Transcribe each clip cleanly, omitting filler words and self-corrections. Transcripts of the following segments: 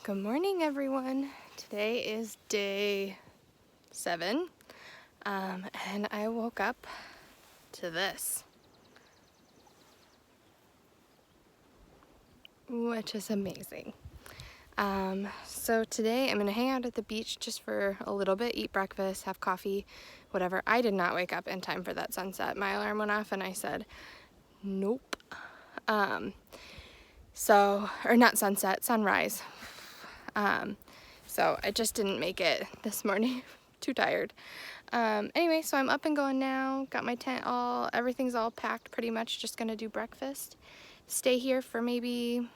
Good morning, everyone. Today is day 7, and I woke up to this, which is amazing. So today I'm going to hang out at the beach just for a little bit, eat breakfast, have coffee, whatever. I did not wake up in time for that sunset. My alarm went off and I said, nope. Or not sunset, sunrise. So I just didn't make it this morning. Too tired. Anyway, so I'm up and going now. Got my tent everything's all packed pretty much. Just gonna do breakfast. Stay here for maybe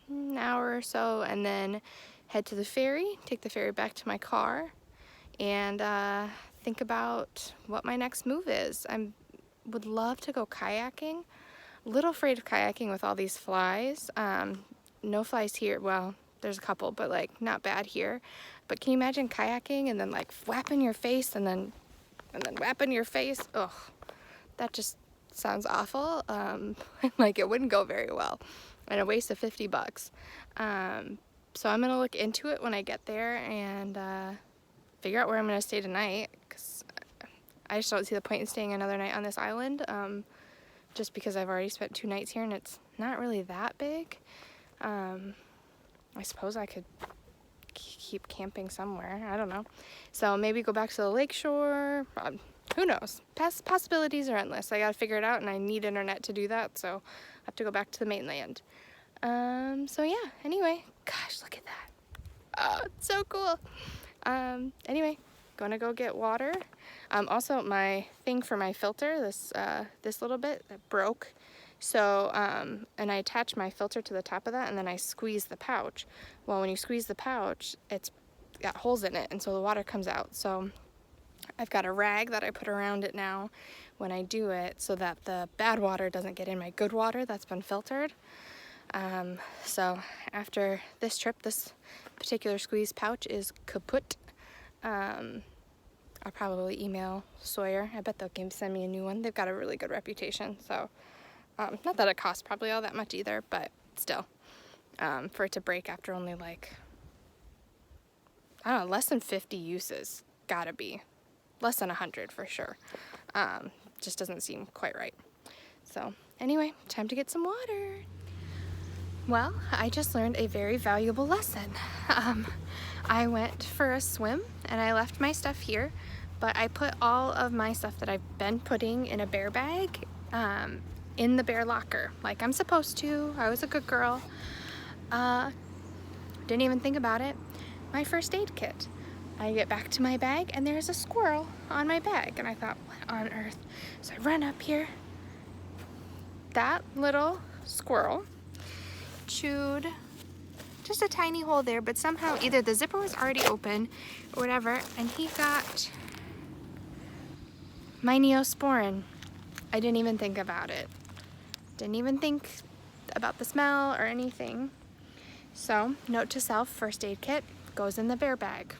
an hour or so and then head to the ferry, take the ferry back to my car, and think about what my next move is. I would love to go kayaking. A little afraid of kayaking with all these flies. No flies here. Well, there's a couple, but like not bad here. But can you imagine kayaking and then like whapping your face and then whapping your face? Ugh, that just sounds awful. Like it wouldn't go very well, and a waste of $50. So I'm gonna look into it when I get there and figure out where I'm gonna stay tonight, because I just don't see the point in staying another night on this island. Just because I've already spent 2 nights here and it's not really that big. I suppose I could keep camping somewhere. I don't know. So maybe go back to the lakeshore. Who knows? Possibilities are endless. I gotta figure it out, and I need internet to do that, so I have to go back to the mainland. So yeah, anyway. Gosh, look at that. Oh, it's so cool. Anyway, gonna go get water. Also, my thing for my filter, this little bit, that broke. So, and I attach my filter to the top of that, and then I squeeze the pouch. Well, when you squeeze the pouch, it's got holes in it, and so the water comes out. So I've got a rag that I put around it now when I do it, so that the bad water doesn't get in my good water that's been filtered. So after this trip, this particular squeeze pouch is kaput. I'll probably email Sawyer. I bet they'll send me a new one. They've got a really good reputation, so not that it costs probably all that much either, but still, for it to break after only like, I don't know, less than 50 uses, gotta be. Less than 100 for sure. Just doesn't seem quite right. So anyway, time to get some water. Well, I just learned a very valuable lesson. I went for a swim and I left my stuff here, but I put all of my stuff that I've been putting in a bear bag in the bear locker, like I'm supposed to. I was a good girl. Didn't even think about it. My first aid kit. I get back to my bag and there's a squirrel on my bag, and I thought, what on earth? So I run up here. That little squirrel chewed just a tiny hole there, but somehow either the zipper was already open or whatever, and he got my Neosporin. I didn't even think about it. Didn't even think about the smell or anything. So, note to self, first aid kit goes in the bear bag.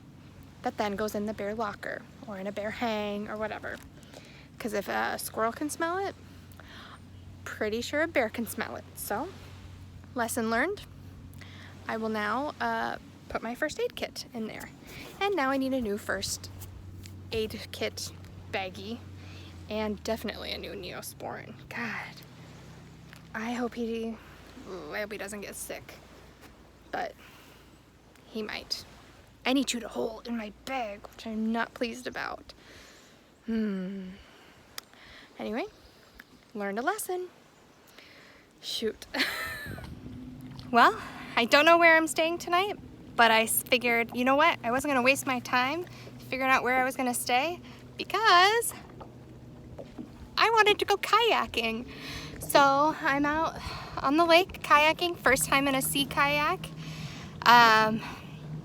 That then goes in the bear locker or in a bear hang or whatever. Because if a squirrel can smell it, pretty sure a bear can smell it. So, lesson learned. I will now put my first aid kit in there. And now I need a new first aid kit baggie, and definitely a new Neosporin. God, I hope he doesn't get sick, but he might. And he chewed a hole in my bag, which I'm not pleased about. Anyway, learned a lesson. Shoot. Well, I don't know where I'm staying tonight, but I figured, you know what? I wasn't gonna waste my time figuring out where I was gonna stay, because I wanted to go kayaking. So I'm out on the lake kayaking, first time in a sea kayak.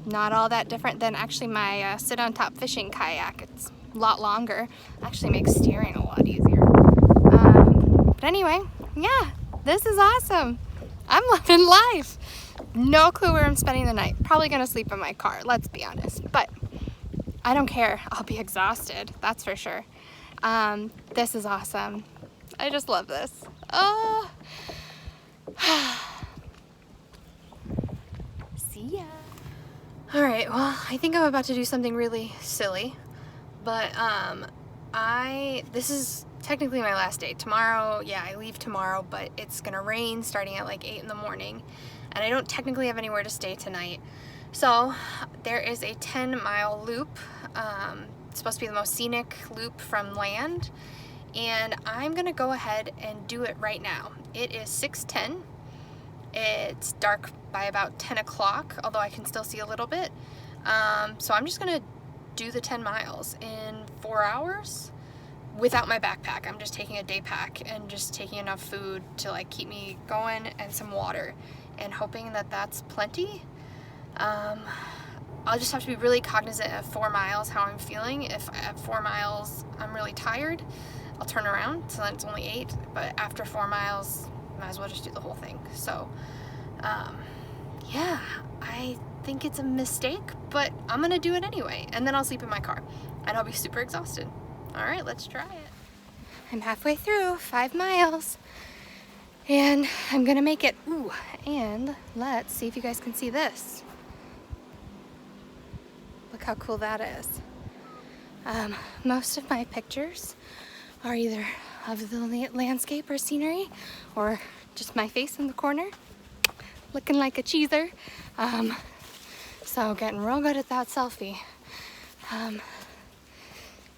Not all that different than actually my sit-on-top fishing kayak. It's a lot longer. Actually makes steering a lot easier. But anyway, yeah, this is awesome. I'm loving life. No clue where I'm spending the night. Probably gonna sleep in my car, let's be honest. But I don't care. I'll be exhausted, that's for sure. This is awesome. I just love this. Oh. See ya. Alright, well, I think I'm about to do something really silly, but this is technically my last day. Tomorrow, yeah, I leave tomorrow, but it's gonna rain starting at like 8 in the morning, and I don't technically have anywhere to stay tonight. So there is a 10-mile loop. It's supposed to be the most scenic loop from land, and I'm gonna go ahead and do it right now. It is 6:10. It's dark by about 10 o'clock, although I can still see a little bit. So I'm just gonna do the 10 miles in 4 hours without my backpack. I'm just taking a day pack and just taking enough food to like keep me going and some water, and hoping that that's plenty. I'll just have to be really cognizant at 4 miles how I'm feeling. If at 4 miles I'm really tired, I'll turn around, so then it's only 8, but after 4 miles, might as well just do the whole thing. So yeah, I think it's a mistake, but I'm gonna do it anyway, and then I'll sleep in my car and I'll be super exhausted. All right, let's try it. I'm halfway through 5 miles and I'm gonna make it. Ooh, and let's see if you guys can see this. Look how cool that is. Most of my pictures are either of the landscape or scenery, or just my face in the corner looking like a cheeser. So getting real good at that selfie.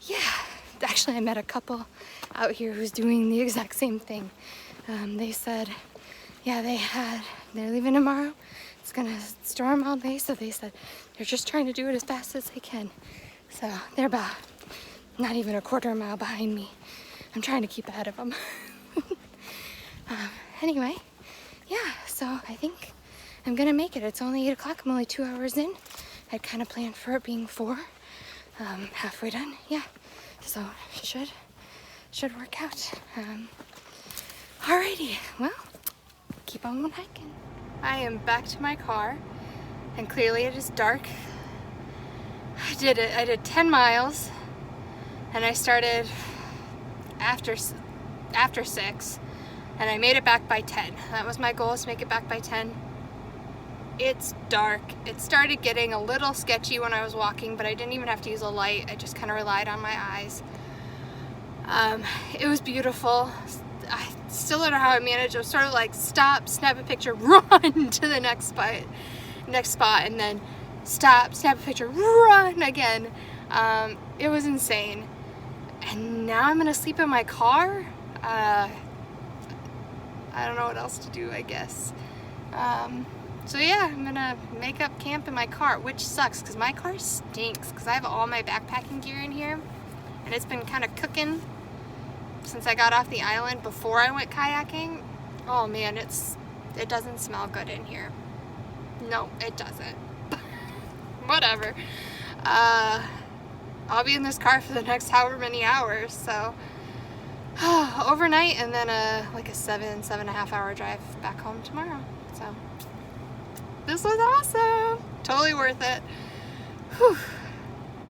Yeah, actually I met a couple out here who's doing the exact same thing. They said, yeah, they're leaving tomorrow. It's gonna storm all day, so they said they're just trying to do it as fast as they can. So they're about not even a quarter mile behind me. I'm trying to keep ahead of them. Anyway, yeah, so I think I'm gonna make it. It's only 8 o'clock, I'm only 2 hours in. I'd kind of planned for it being 4. Halfway done, yeah. So should work out. Alrighty, well, keep on hiking. I am back to my car, and clearly it is dark. I did 10 miles, and I started after 6, and I made it back by 10. That was my goal, is to make it back by 10. It's dark. It started getting a little sketchy when I was walking, but I didn't even have to use a light. I just kind of relied on my eyes. It was beautiful. I still don't know how I managed. I was sort of like stop, snap a picture, run to the next spot, and then stop, snap a picture, run again. It was insane. And now I'm gonna sleep in my car. I don't know what else to do, I guess. So yeah, I'm gonna make up camp in my car, which sucks because my car stinks because I have all my backpacking gear in here, and it's been kind of cooking since I got off the island before I went kayaking. Oh man, it doesn't smell good in here. No, it doesn't. Whatever. I'll be in this car for the next however many hours, so overnight, and then like a 7.5 hour drive back home tomorrow. So this was awesome. Totally worth it. Whew.